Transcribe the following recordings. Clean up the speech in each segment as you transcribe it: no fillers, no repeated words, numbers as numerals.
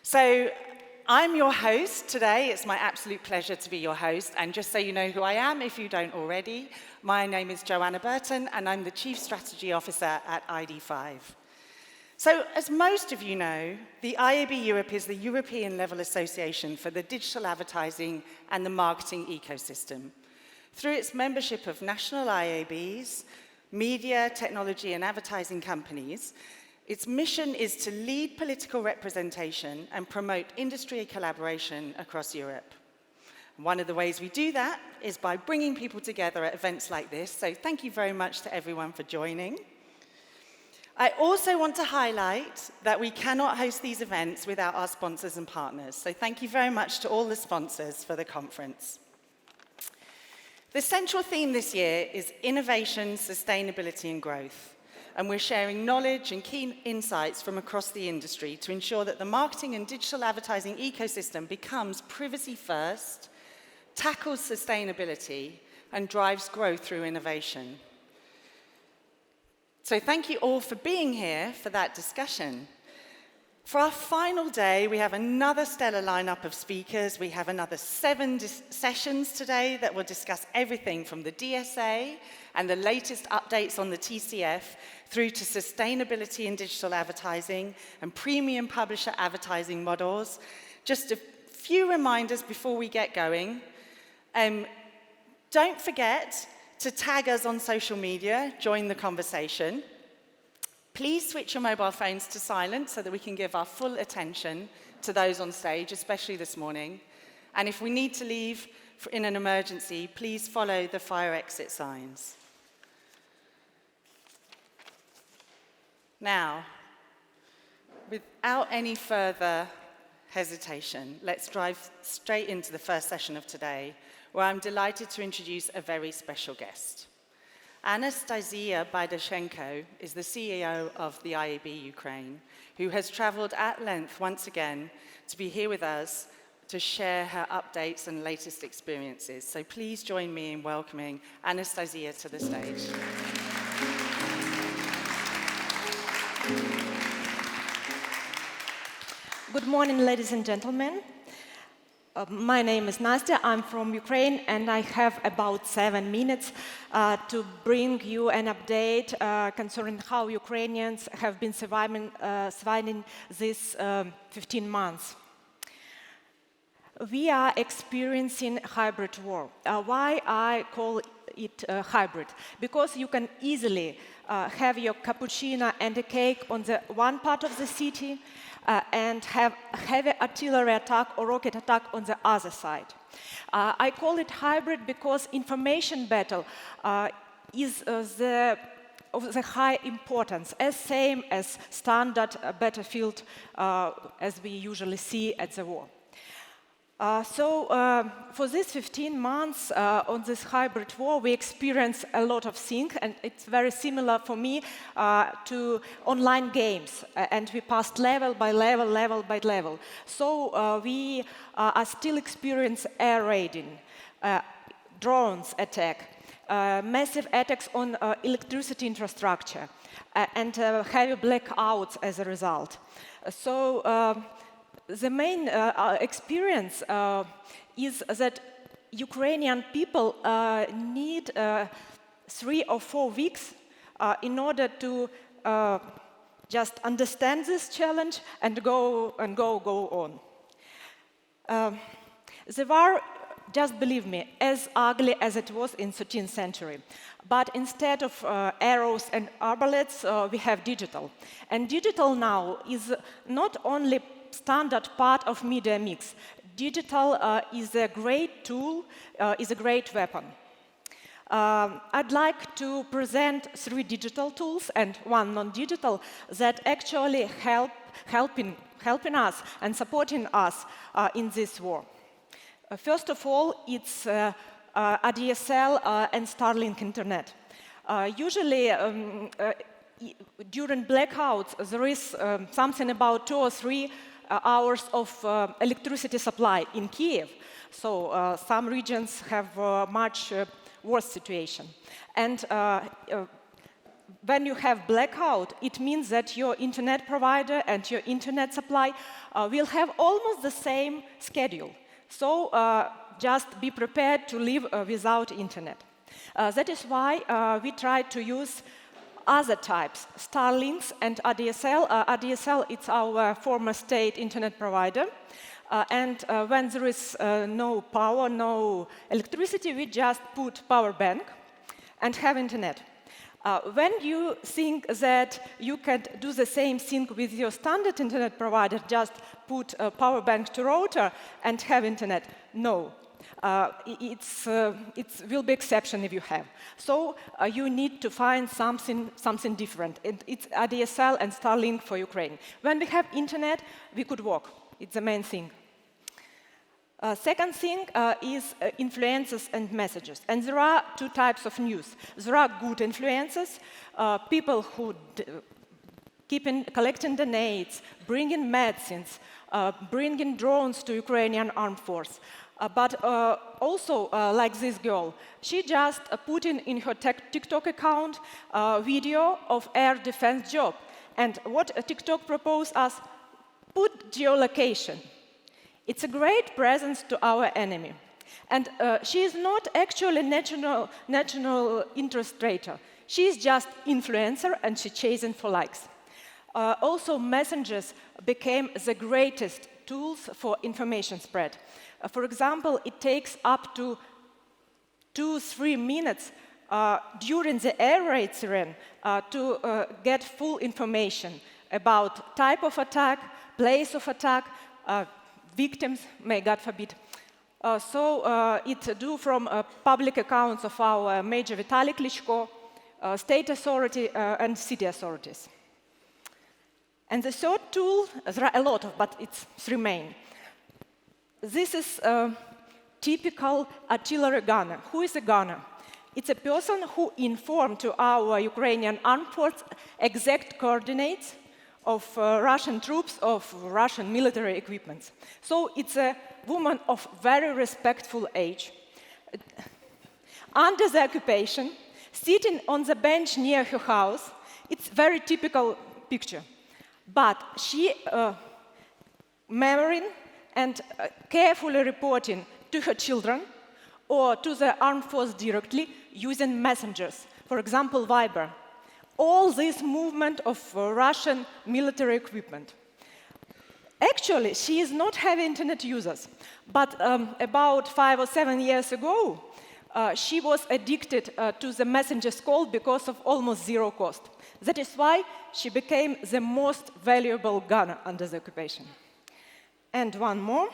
So I'm your host today. It's my absolute pleasure to be your host. And just so you know who I am, if you don't already, my name is Joanna Burton, and I'm the Chief Strategy Officer at ID5. So as most of you know, the IAB Europe is the European-level association for the digital advertising and the marketing ecosystem. Through its membership of national IABs, media, technology, and advertising companies, its mission is to lead political representation and promote industry collaboration across Europe. One of the ways we do that is by bringing people together at events like this, so thank you very much to everyone for joining. I also want to highlight that we cannot host these events without our sponsors and partners, so thank you very much to all the sponsors for the conference. The central theme this year is innovation, sustainability, and growth. And we're sharing knowledge and key insights from across the industry to ensure that the marketing and digital advertising ecosystem becomes privacy first, tackles sustainability, and drives growth through innovation. So thank you all for being here for that discussion. For our final day, we have another stellar lineup of speakers. We have another 7 sessions today that will discuss everything from the DSA and the latest updates on the TCF through to sustainability in digital advertising and premium publisher advertising models. Just a few reminders before we get going. Don't forget to tag us on social media, join the conversation. Please switch your mobile phones to silent so that we can give our full attention to those on stage, especially this morning. And if we need to leave in an emergency, please follow the fire exit signs. Now, without any further hesitation, let's dive straight into the first session of today, where I'm delighted to introduce a very special guest. Anastasiya Baydachenko is the CEO of the IAB Ukraine, who has traveled at length once again to be here with us to share her updates and latest experiences. So please join me in welcoming Anastasiya to the stage. Good morning, ladies and gentlemen. My name is Nastya, I'm from Ukraine, and I have about 7 minutes to bring you an update concerning how Ukrainians have been surviving these 15 months. We are experiencing hybrid war. Why I call it hybrid? Because you can easily have your cappuccino and a cake on the one part of the city, and have heavy artillery attack or rocket attack on the other side. I call it hybrid because information battle is of the high importance, as same as standard battlefield as we usually see at the war. For these 15 months on this hybrid war, we experienced a lot of things, and it's very similar for me to online games, and we passed level by level, level by level. So we are still experiencing air raiding, drones attack, massive attacks on electricity infrastructure, and heavy blackouts as a result. The main experience is that Ukrainian people need 3 or 4 weeks in order to just understand this challenge and go on. The war, just believe me, as ugly as it was in 13th century. But instead of arrows and arbalets, we have digital. And digital now is not only standard part of media mix. Digital is a great tool, is a great weapon. I'd like to present 3 digital tools and 1 non-digital that actually helping us and supporting us in this war. First of all, it's ADSL and Starlink internet. Usually, during blackouts, there is something about 2 or 3 hours of electricity supply in Kiev. So some regions have much worse situation. And when you have blackout, it means that your internet provider and your internet supply will have almost the same schedule. So just be prepared to live without internet. That is why we try to use other types, Starlinks and ADSL. ADSL, it's our former state internet provider. And when there is no power, no electricity, we just put power bank and have internet. When you think that you can do the same thing with your standard internet provider, just put a power bank to router and have internet, no. It will be exception if you have. So you need to find something different. It's ADSL and Starlink for Ukraine. When we have internet, we could walk. It's the main thing. Second thing is influences and messages. And there are two types of news. There are good influences, people who collecting donates, bringing medicines, bringing drones to Ukrainian armed force. But also, like this girl, she just put in her TikTok account a video of air defense job. And what TikTok proposed us, put geolocation. It's a great presence to our enemy. And she is not actually national interest trader. She is just influencer and she's chasing for likes. Also, messengers became the greatest tools for information spread. For example, it takes up to 2-3 minutes during the air raid siren to get full information about type of attack, place of attack, victims, may God forbid. So it do from public accounts of our Major Vitaly Klitschko, state authority and city authorities. And the third tool, there are a lot of, but it's 3 main. This is a typical artillery gunner. Who is a gunner? It's a person who informed to our Ukrainian armed forces exact coordinates of Russian troops, of Russian military equipment. So it's a woman of very respectful age. Under the occupation, sitting on the bench near her house, it's a very typical picture. But she memorizing and carefully reporting to her children or to the armed force directly using messengers, for example, Viber. All this movement of Russian military equipment. Actually, she is not heavy internet users, but about 5 or 7 years ago, she was addicted to the messenger's call because of almost zero cost. That is why she became the most valuable gunner under the occupation. And one more.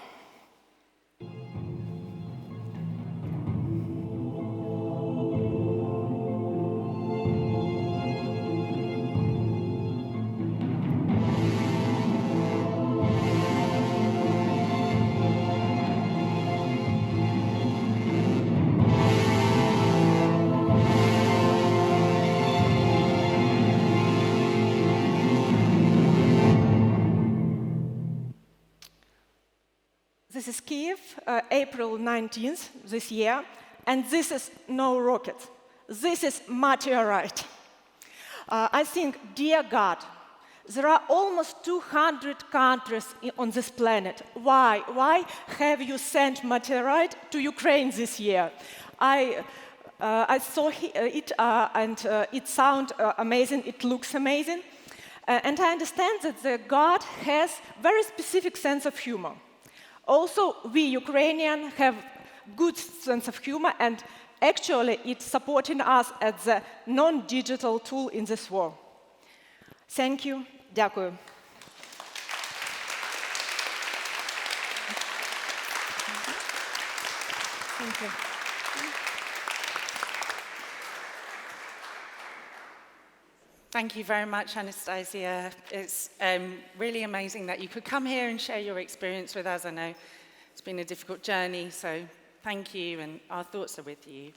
This is Kiev, April 19th this year, and this is no rocket. This is meteorite. I think, dear God, there are almost 200 countries on this planet. Why? Why have you sent meteorite to Ukraine this year? I saw it, and it sounds amazing, it looks amazing. And I understand that God has very specific sense of humor. Also, we Ukrainians have good sense of humor, and actually it's supporting us as a non-digital tool in this war. Thank you. Дякую. Thank you. Thank you very much, Anastasiya. It's really amazing that you could come here and share your experience with us. I know it's been a difficult journey, so thank you, and our thoughts are with you.